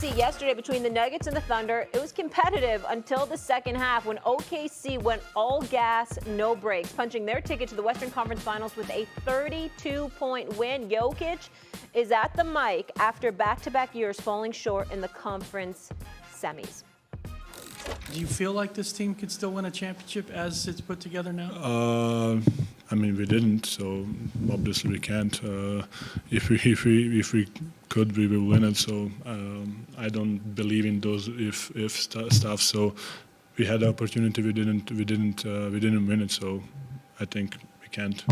See, yesterday between the Nuggets and the Thunder, it was competitive until the second half when OKC went all gas, no brakes, punching their ticket to the Western Conference Finals with a 32-point win. Jokic is at the mic after back-to-back years falling short in the conference semis. Do you feel like this team could still win a championship as it's put together now? I mean, we didn't, so obviously we can't. If we could, we will win it. So I don't believe in those if stuff. So we had the opportunity, we didn't win it. So I think we can't.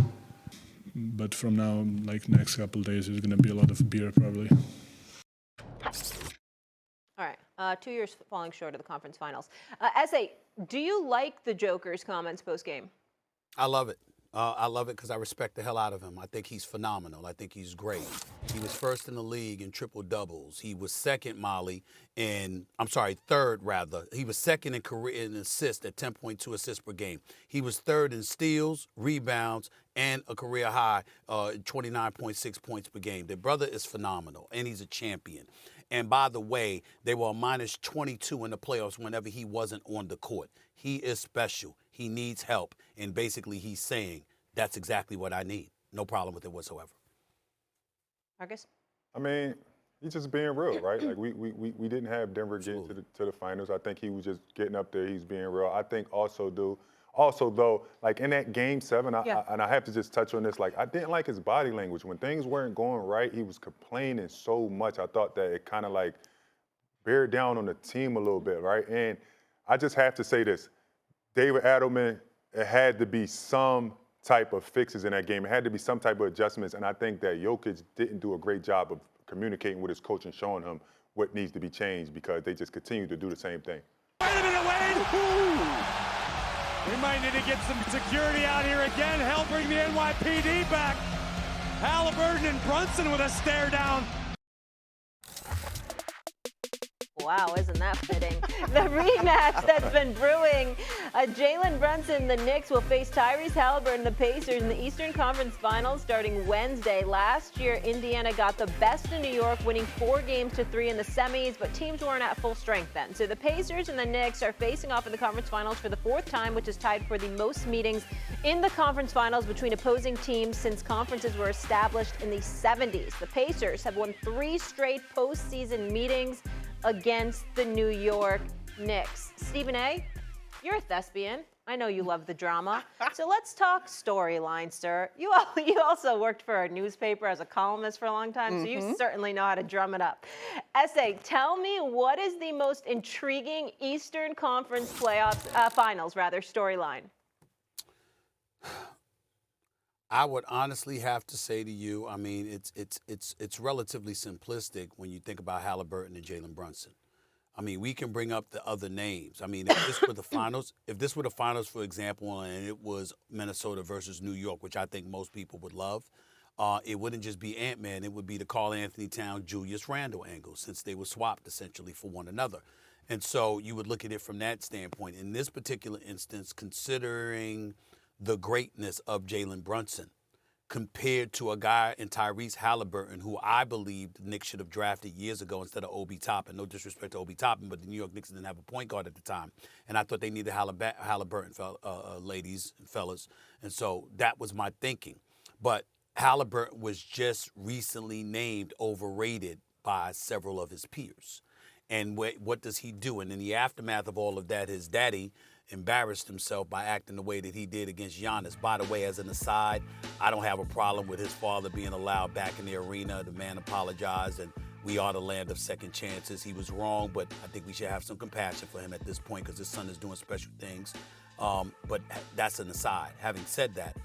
But from now, like next couple of days, there's gonna be a lot of beer probably. All right, 2 years falling short of the conference finals. Essay, do you like the Joker's comments post-game? I love it. I love it because I respect the hell out of him. I think he's phenomenal. I think he's great. He was first in the league in triple doubles. He was second, third rather. He was second in career in assists at 10.2 assists per game. He was third in steals, rebounds, and a career high 29.6 points per game. The brother is phenomenal, and he's a champion. And by the way, they were a minus 22 in the playoffs whenever he wasn't on the court. He is special. He needs help. And basically he's saying, that's exactly what I need. No problem with it whatsoever. Marcus? I mean, he's just being real, right? Like we didn't have Denver get to the finals. I think he was just getting up there. He's being real. I think also though, like in that game 7, and I have to just touch on this, like I didn't like his body language. When things weren't going right, he was complaining so much. I thought that it kind of like bear down on the team a little bit, right? And I just have to say this. David Adelman, it had to be some type of fixes in that game. It had to be some type of adjustments. And I think that Jokic didn't do a great job of communicating with his coach and showing him what needs to be changed because they just continue to do the same thing. Wait a minute, Wade! We might need to get some security out here again. Help bring the NYPD back. Haliburton and Brunson with a stare down. Wow, isn't that fitting? The rematch that's been brewing. Jalen Brunson, the Knicks, will face Tyrese Haliburton, the Pacers, in the Eastern Conference Finals starting Wednesday. Last year, Indiana got the best in New York, winning 4-3 in the semis, but teams weren't at full strength then. So the Pacers and the Knicks are facing off in the Conference Finals for the 4th time, which is tied for the most meetings in the Conference Finals between opposing teams since conferences were established in the 70s. The Pacers have won 3 straight postseason meetings against the New York Knicks. Stephen A., you're a thespian. I know you love the drama. So let's talk storyline, sir. You also worked for a newspaper as a columnist for a long time, so you certainly know how to drum it up. Essay, tell me what is the most intriguing Eastern Conference Finals storyline? I would honestly have to say to you, I mean, it's relatively simplistic when you think about Haliburton and Jalen Brunson. I mean, we can bring up the other names. I mean, if this were the finals, for example, and it was Minnesota versus New York, which I think most people would love, it wouldn't just be Ant-Man. It would be the Karl Anthony Towns, Julius Randle angle, since they were swapped essentially for one another. And so you would look at it from that standpoint. In this particular instance, considering the greatness of Jalen Brunson compared to a guy in Tyrese Haliburton, who I believe the Knicks should have drafted years ago instead of Obi Toppin. No disrespect to Obi Toppin, but the New York Knicks didn't have a point guard at the time. And I thought they needed Haliburton, ladies and fellas. And so that was my thinking. But Haliburton was just recently named overrated by several of his peers. And what does he do? And in the aftermath of all of that, his daddy embarrassed himself by acting the way that he did against Giannis. By the way, as an aside, I don't have a problem with his father being allowed back in the arena. The man apologized, and we are the land of second chances. He was wrong, but I think we should have some compassion for him at this point because his son is doing special things. But that's an aside. Having said that,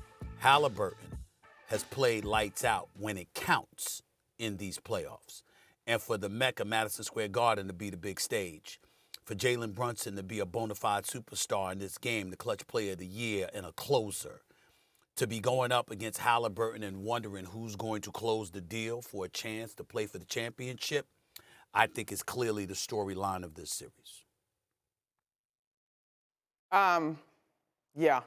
Haliburton has played lights out when it counts in these playoffs. And for the Mecca, Madison Square Garden, to be the big stage. For Jalen Brunson to be a bona fide superstar in this game, the clutch player of the year and a closer, to be going up against Haliburton and wondering who's going to close the deal for a chance to play for the championship, I think is clearly the storyline of this series. Yeah.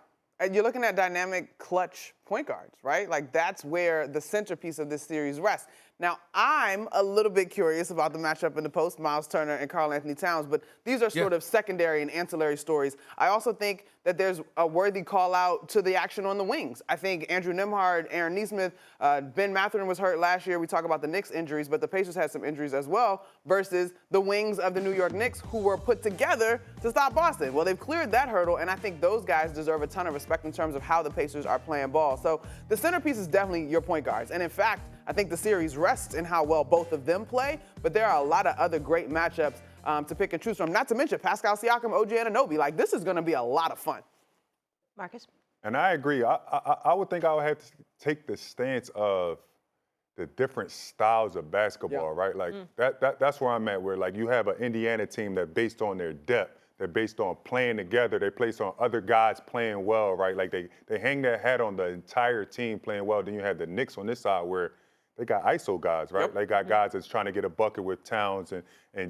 You're looking at dynamic clutch point guards, right? Like that's where the centerpiece of this series rests. Now, I'm a little bit curious about the matchup in the post, Miles Turner and Karl Anthony Towns, but these are sort of secondary and ancillary stories. I also think that there's a worthy call out to the action on the wings. I think Andrew Nembhard, Aaron Nesmith, Ben Mathurin was hurt last year. We talk about the Knicks injuries, but the Pacers had some injuries as well versus the wings of the New York Knicks who were put together to stop Boston. Well, they've cleared that hurdle, and I think those guys deserve a ton of respect in terms of how the Pacers are playing ball. So the centerpiece is definitely your point guards. And in fact, I think the series rests in how well both of them play, but there are a lot of other great matchups to pick and choose from. Not to mention Pascal Siakam, OG Anunoby. Like, this is going to be a lot of fun. Marcus? And I agree. I would think I would have to take the stance of the different styles of basketball, right? Like, that's where I'm at, where, like, you have an Indiana team that based on their depth, they're based on playing together, they place on other guys playing well, right? Like, they hang their hat on the entire team playing well. Then you have the Knicks on this side where they got ISO guys, right? They got guys that's trying to get a bucket with Towns and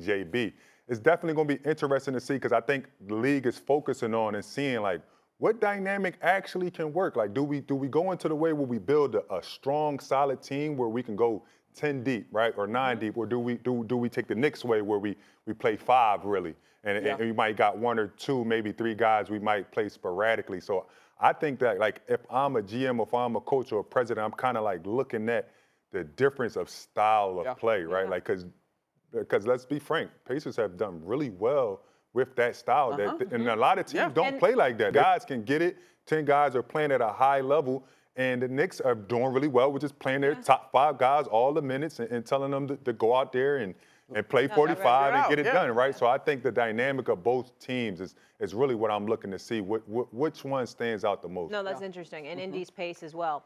JB. It's definitely going to be interesting to see because I think the league is focusing on and seeing, like, what dynamic actually can work. Like, do we go into the way where we build a strong, solid team where we can go 10 deep, right, or 9 deep, or do we take the Knicks way where we play 5 really, and we might got 1 or 2, maybe 3 guys we might play sporadically. So I think that, like, if I'm a GM, if I'm a coach or a president, I'm kind of like looking at the difference of style of play, right? Like, because let's be frank, Pacers have done really well with that style. And a lot of teams don't play like that. Guys can get it. 10 guys are playing at a high level, and the Knicks are doing really well with just playing their top 5 guys all the minutes and telling them to go out there and play 45 and get it done, right? So I think the dynamic of both teams is really what I'm looking to see. Which one stands out the most? No, that's interesting. And Indy's pace as well.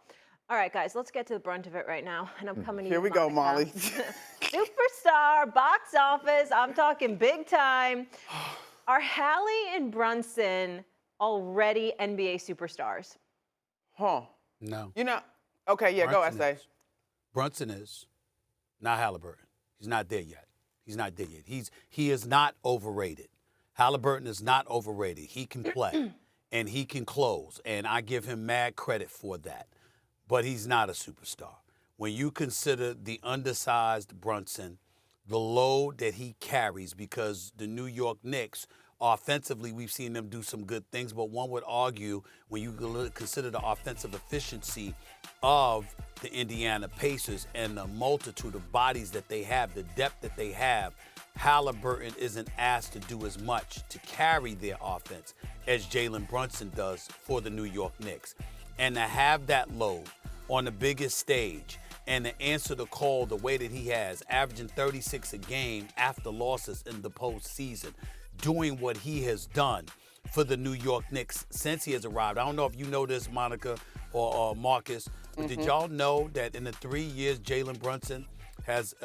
All right, guys, let's get to the brunt of it right now. And I'm coming to you, Here we go, Molly. Superstar, box office, I'm talking big time. Are Hallie and Brunson already NBA superstars? Huh. No. You know, okay, yeah, go, S.A. Brunson is, not Haliburton. He's not there yet. He's not there yet. He is not overrated. Haliburton is not overrated. He can play, and he can close, and I give him mad credit for that. But he's not a superstar. When you consider the undersized Brunson, the load that he carries, because the New York Knicks, offensively, we've seen them do some good things, but one would argue when you consider the offensive efficiency of the Indiana Pacers and the multitude of bodies that they have, the depth that they have, Haliburton isn't asked to do as much to carry their offense as Jalen Brunson does for the New York Knicks. And to have that load on the biggest stage and to answer the call the way that he has, averaging 36 a game after losses in the postseason, doing what he has done for the New York Knicks since he has arrived. I don't know if you know this, Monica or Marcus, but did y'all know that in the 3 years Jalen Brunson has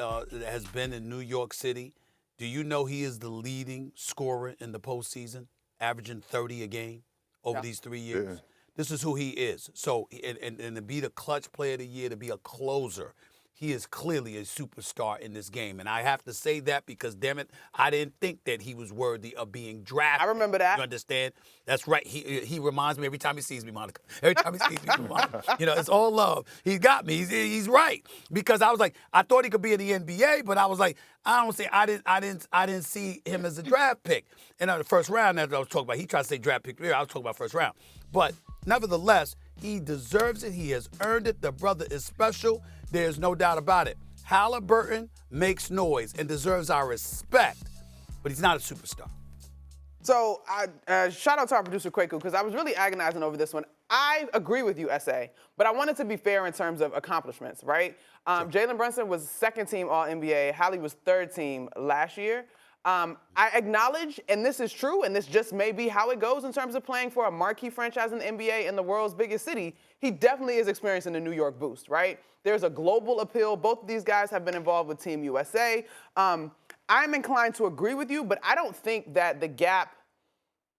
been in New York City, do you know he is the leading scorer in the postseason, averaging 30 a game over these 3 years? Yeah. This is who he is. So, and to be the clutch player of the year, to be a closer, he is clearly a superstar in this game. And I have to say that because, damn it, I didn't think that he was worthy of being drafted. I remember that. You understand? That's right. He reminds me every time he sees me, Monica. Every time he sees me, Monica. You know, it's all love. He's got me. He's right. Because I was like, I thought he could be in the NBA, but I was like, I didn't see him as a draft pick. And the first round, as I was talking about, he tried to say draft pick. I was talking about first round. But nevertheless, he deserves it. He has earned it. The brother is special. There's no doubt about it. Haliburton makes noise and deserves our respect, but he's not a superstar. So shout out to our producer, Kwaku, because I was really agonizing over this one. I agree with you, S.A., but I wanted to be fair in terms of accomplishments, right? Jalen Brunson was second team All-NBA. Hallie was third team last year. I acknowledge, and this is true, and this just may be how it goes in terms of playing for a marquee franchise in the NBA in the world's biggest city, he definitely is experiencing the New York boost, right? There's a global appeal. Both of these guys have been involved with Team USA. I'm inclined to agree with you, but I don't think that the gap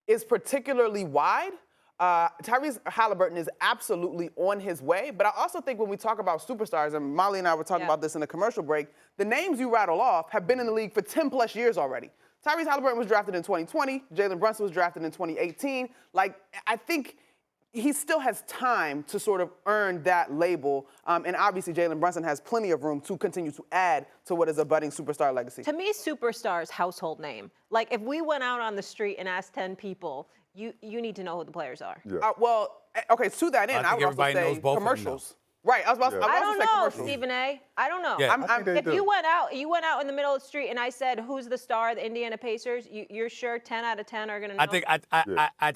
is particularly wide. Tyrese Haliburton is absolutely on his way, but I also think when we talk about superstars, and Molly and I were talking about this in the commercial break, the names you rattle off have been in the league for 10 plus years already. Tyrese Haliburton was drafted in 2020. Jalen Brunson was drafted in 2018. Like, I think he still has time to sort of earn that label. And obviously, Jalen Brunson has plenty of room to continue to add to what is a budding superstar legacy. To me, superstar is household name. Like, if we went out on the street and asked 10 people, you need to know who the players are. Yeah. well, okay, to that end, I would also say commercials. Right, I was about to I don't know, commercials. Stephen A. I don't know. Yeah. If you went out in the middle of the street and I said, who's the star of the Indiana Pacers, you're sure 10 out of 10 are going to know? I think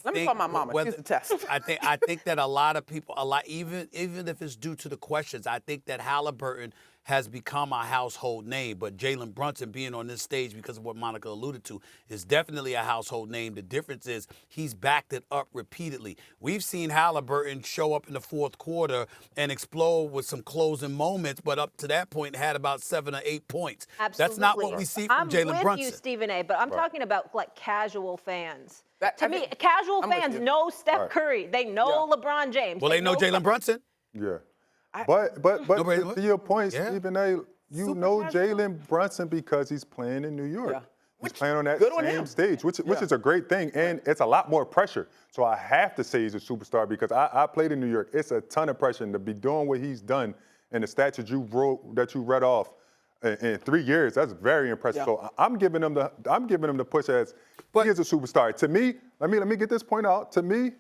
Let me call my mama. She's the test. I think that a lot of people, even if it's due to the questions, I think that Haliburton has become a household name. But Jalen Brunson being on this stage, because of what Monica alluded to, is definitely a household name. The difference is he's backed it up repeatedly. We've seen Haliburton show up in the fourth quarter and explode with some closing moments, but up to that point had about 7 or 8 points. Absolutely. That's not what we see from Jalen Brunson. I'm with you, Stephen A., but I'm talking about like casual fans. To me, casual fans know Steph Curry. They know LeBron James. Well, they know Jalen Brunson. Yeah. But to your point, Stephen A., you know Jalen Brunson because he's playing in New York. Yeah. He's playing on that same stage, which is a great thing, and it's a lot more pressure. So I have to say he's a superstar because I played in New York. It's a ton of pressure, and to be doing what he's done and the stats that you read off in 3 years, that's very impressive. Yeah. So I'm giving him the push as he is a superstar. To me, let me get this point out. To me,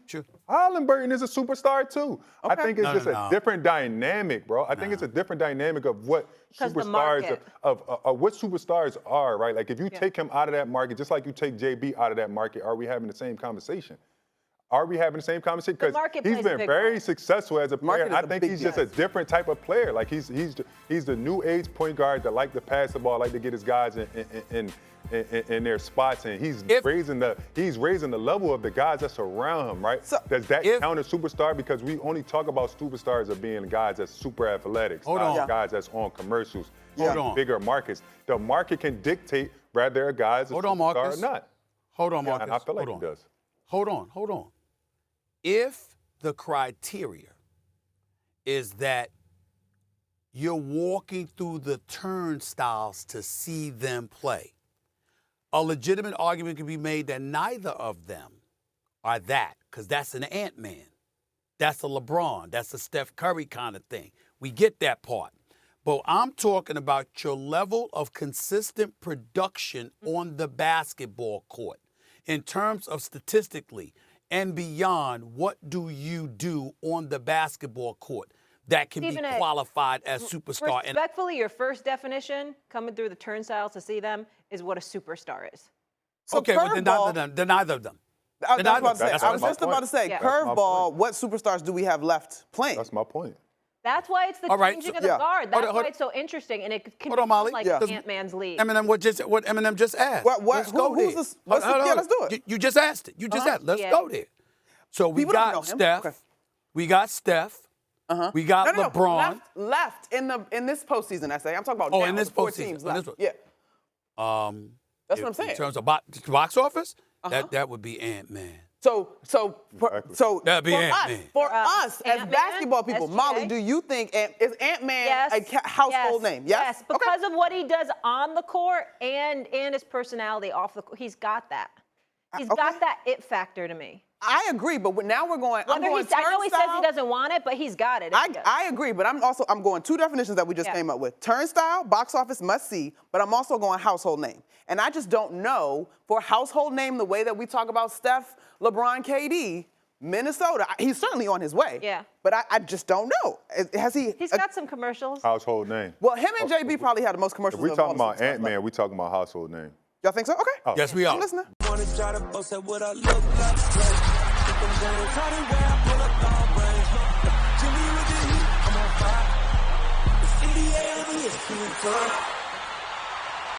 Haliburton is a superstar too. Okay. I think it's a different dynamic, bro. I think it's a different dynamic of what superstars of what superstars are, right? Like if you take him out of that market, just like you take JB out of that market, are we having the same conversation? Are we having the same conversation? Because he's been very successful as a player. I think he's just a different type of player. Like he's the new age point guard that like to pass the ball, like to get his guys in their spots, and he's raising the level of the guys that surround him, right? So does that count as superstar? Because we only talk about superstars as being guys that's super athletic, guys that's on commercials, bigger markets. The market can dictate whether a guy's a superstar or not. Hold on, Marcus. And I feel like he does. Hold on. If the criteria is that you're walking through the turnstiles to see them play, a legitimate argument can be made that neither of them are that, because that's an Ant-Man. That's a LeBron. That's a Steph Curry kind of thing. We get that part. But I'm talking about your level of consistent production on the basketball court in terms of statistically and beyond. What do you do on the basketball court that can be qualified as superstar? Respectfully, your first definition, coming through the turnstiles to see them, is what a superstar is. So okay, well, then neither of them. I was just about to say, curveball, what superstars do we have left playing? That's my point. That's why it's the changing of the guard. That's why it's so interesting, and it can be like Ant-Man's league. Eminem, what Eminem just asked. Let's do it. You just asked it. You just asked. Let's go there. So we got Steph. Okay. We got Steph. We got LeBron. Left in this postseason, I say. I'm talking about in this postseason. Left. Yeah. That's what I'm saying. In terms of box office, that would be Ant-Man. So that'd be for us as basketball people, Molly, do you think is Ant-Man a household name? Yes, because of what he does on the court and his personality off the court. He's got that. He's got that it factor to me. I agree, but now we're going. I know he says he doesn't want it, but he's got it. I agree, but I'm going two definitions that we just came up with: turnstile, box office, must see. But I'm also going household name, and I just don't know for household name the way that we talk about Steph, LeBron, KD, Minnesota. He's certainly on his way. Yeah. But I just don't know. Has he? He's got some commercials. Household name. Well, him and JB probably had the most commercials. If we talking about Ant-Man, we talking about household name. Y'all think so? Okay. Oh. Yes, we are. I'm listening. I'm on fire. It's NBA, it's